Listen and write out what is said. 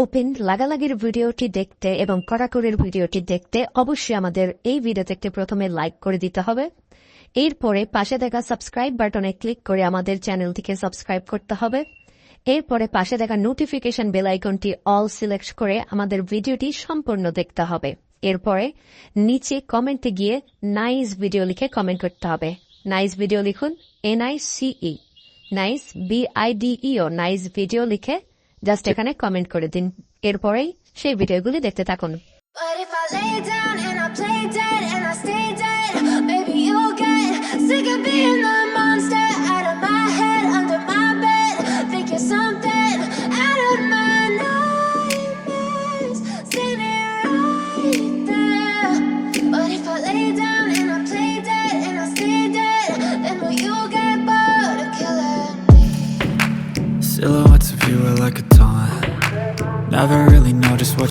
Open লাগালাগির ভিডিওটি দেখতে এবং কড়াকড়ির ভিডিওটি দেখতে অবশ্যই আমাদের এই ভিডিওতে একটি প্রথমে লাইক করে দিতে হবে। এরপরে পাশে দেখা সাবস্ক্রাইব বাটনে ক্লিক করে আমাদের চ্যানেলটিকে সাবস্ক্রাইব করতে হবে। এরপরে পাশে দেখা নোটিফিকেশন বেল আইকনটি অল সিলেক্ট করে আমাদের ভিডিওটি সম্পূর্ণ দেখতে হবে। এরপরে নিচে কমেন্টে গিয়ে নাইস ভিডিও লিখে কমেন্ট করতে হবে। নাইস ভিডিও লিখুন, NICE, nice BIDEO, nice video লিখে জাস্ট এখানে কমেন্ট করে দিন। এরপরেই সেই ভিডিওগুলি দেখতে থাকুন। But if I lay down and I play dead and I stay dead, maybe you'll get sick of being the monster out of my head, under my bed. Think you're something out of my nightmares, standing right there. But if I lay down and I play dead and I stay dead, then will you get bored of killing me? Silhouettes of you are like a taunt. Never really know just what